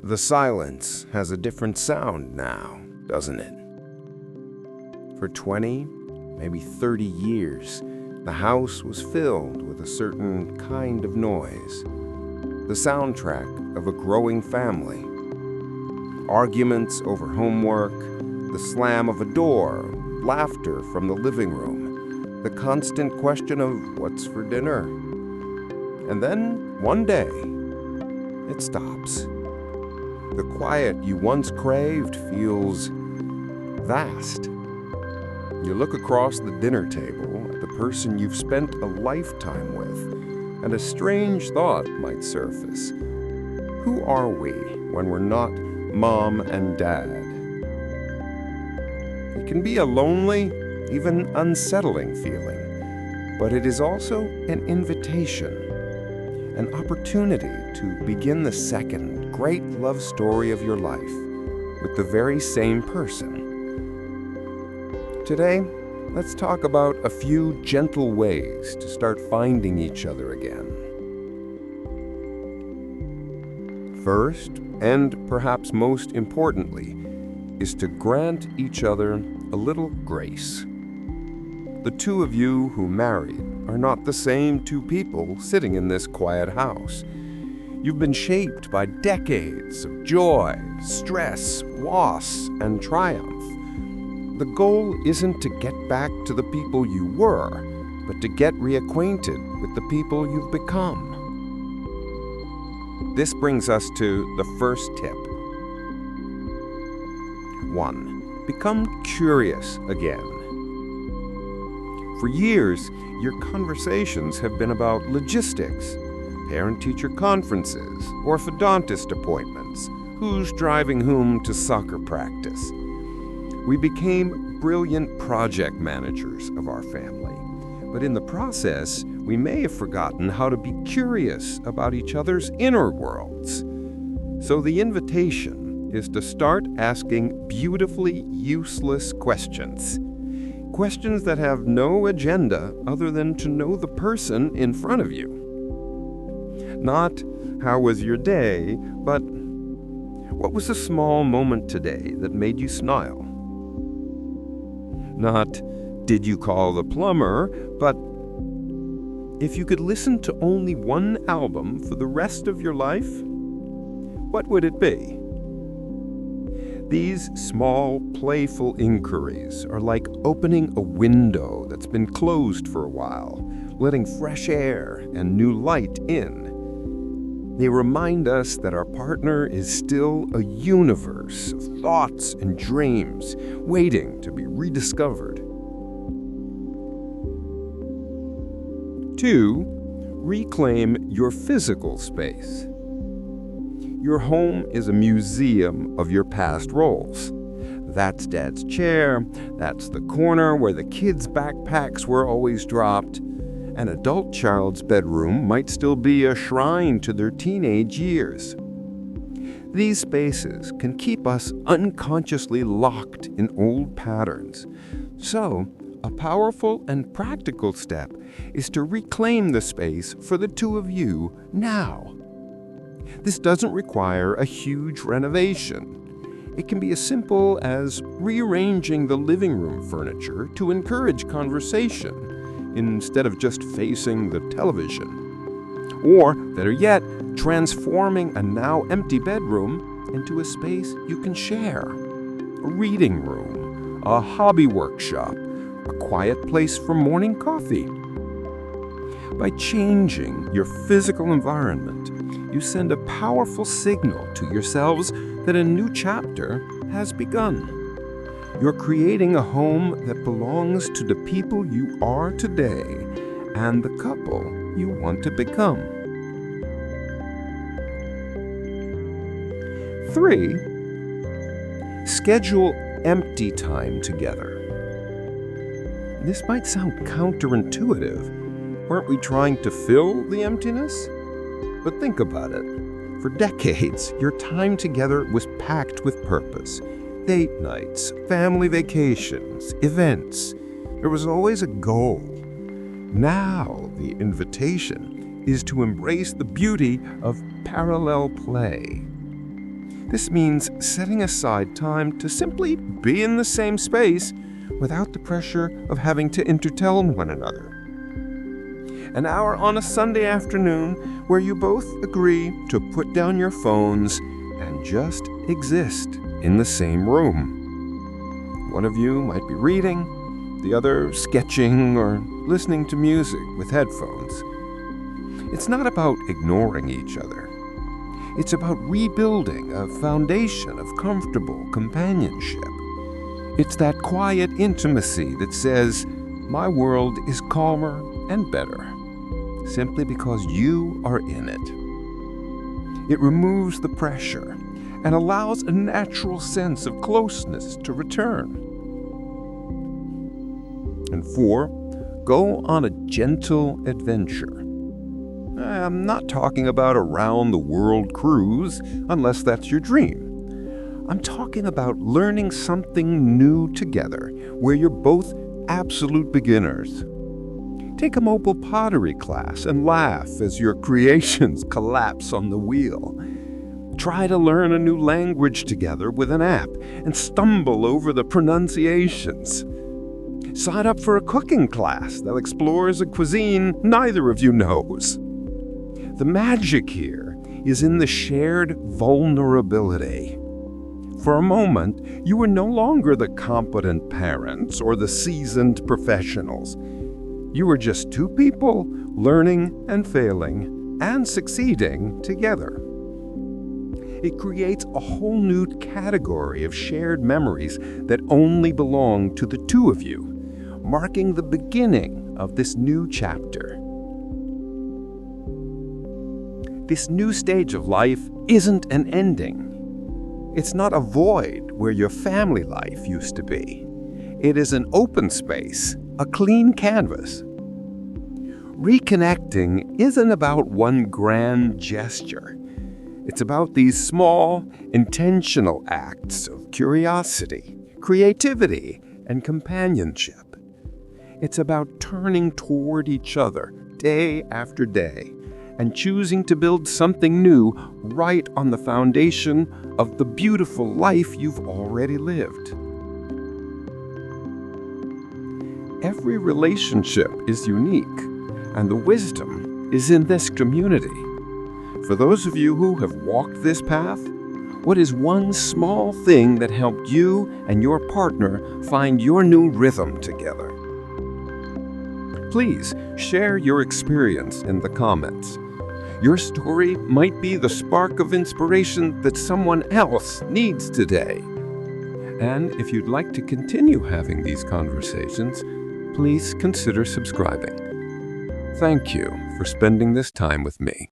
The silence has a different sound now, doesn't it? For 20, maybe 30 years, the house was filled with a certain kind of noise, the soundtrack of a growing family. Arguments over homework, the slam of a door, laughter from the living room, the constant question of what's for dinner. And then, one day, it stops. The quiet you once craved feels vast. You look across the dinner table at the person you've spent a lifetime with, and a strange thought might surface. Who are we when we're not mom and dad? It can be a lonely, even unsettling feeling, but it is also an invitation, an opportunity to begin the second great love story of your life with the very same person. Today, let's talk about a few gentle ways to start finding each other again. First, and perhaps most importantly, is to grant each other a little grace. The two of you who married are not the same two people sitting in this quiet house. You've been shaped by decades of joy, stress, loss, and triumph. The goal isn't to get back to the people you were, but to get reacquainted with the people you've become. This brings us to the first tip. 1. Become curious again. For years, your conversations have been about logistics, parent-teacher conferences, orthodontist appointments, who's driving whom to soccer practice. We became brilliant project managers of our family, but in the process, we may have forgotten how to be curious about each other's inner worlds. So the invitation is to start asking beautifully useless questions. Questions that have no agenda other than to know the person in front of you. Not, how was your day, but what was a small moment today that made you smile? Not, did you call the plumber, but if you could listen to only one album for the rest of your life, what would it be? These small, playful inquiries are like opening a window that's been closed for a while, letting fresh air and new light in. They remind us that our partner is still a universe of thoughts and dreams waiting to be rediscovered. 2. Reclaim your physical space. Your home is a museum of your past roles. That's Dad's chair, that's the corner where the kids' backpacks were always dropped. An adult child's bedroom might still be a shrine to their teenage years. These spaces can keep us unconsciously locked in old patterns. So, a powerful and practical step is to reclaim the space for the two of you now. This doesn't require a huge renovation. It can be as simple as rearranging the living room furniture to encourage conversation instead of just facing the television. Or, better yet, transforming a now empty bedroom into a space you can share. A reading room, a hobby workshop, a quiet place for morning coffee. By changing your physical environment, you send a powerful signal to yourselves that a new chapter has begun. You're creating a home that belongs to the people you are today and the couple you want to become. 3. Schedule empty time together. This might sound counterintuitive. Weren't we trying to fill the emptiness? But think about it. For decades, your time together was packed with purpose. Date nights, family vacations, events. There was always a goal. Now the invitation is to embrace the beauty of parallel play. This means setting aside time to simply be in the same space without the pressure of having to entertain one another. An hour on a Sunday afternoon where you both agree to put down your phones and just exist in the same room. One of you might be reading, the other sketching or listening to music with headphones. It's not about ignoring each other. It's about rebuilding a foundation of comfortable companionship. It's that quiet intimacy that says, my world is calmer and better, simply because you are in it. It removes the pressure and allows a natural sense of closeness to return. And 4, go on a gentle adventure. I'm not talking about a round-the-world cruise, unless that's your dream. I'm talking about learning something new together, where you're both absolute beginners. Take a mobile pottery class and laugh as your creations collapse on the wheel. Try to learn a new language together with an app and stumble over the pronunciations. Sign up for a cooking class that explores a cuisine neither of you knows. The magic here is in the shared vulnerability. For a moment, you are no longer the competent parents or the seasoned professionals. You are just two people learning and failing and succeeding together. It creates a whole new category of shared memories that only belong to the two of you, marking the beginning of this new chapter. This new stage of life isn't an ending. It's not a void where your family life used to be. It is an open space, a clean canvas. Reconnecting isn't about one grand gesture. It's about these small, intentional acts of curiosity, creativity, and companionship. It's about turning toward each other day after day and choosing to build something new right on the foundation of the beautiful life you've already lived. Every relationship is unique, and the wisdom is in this community. For those of you who have walked this path, what is one small thing that helped you and your partner find your new rhythm together? Please share your experience in the comments. Your story might be the spark of inspiration that someone else needs today. And if you'd like to continue having these conversations, please consider subscribing. Thank you for spending this time with me.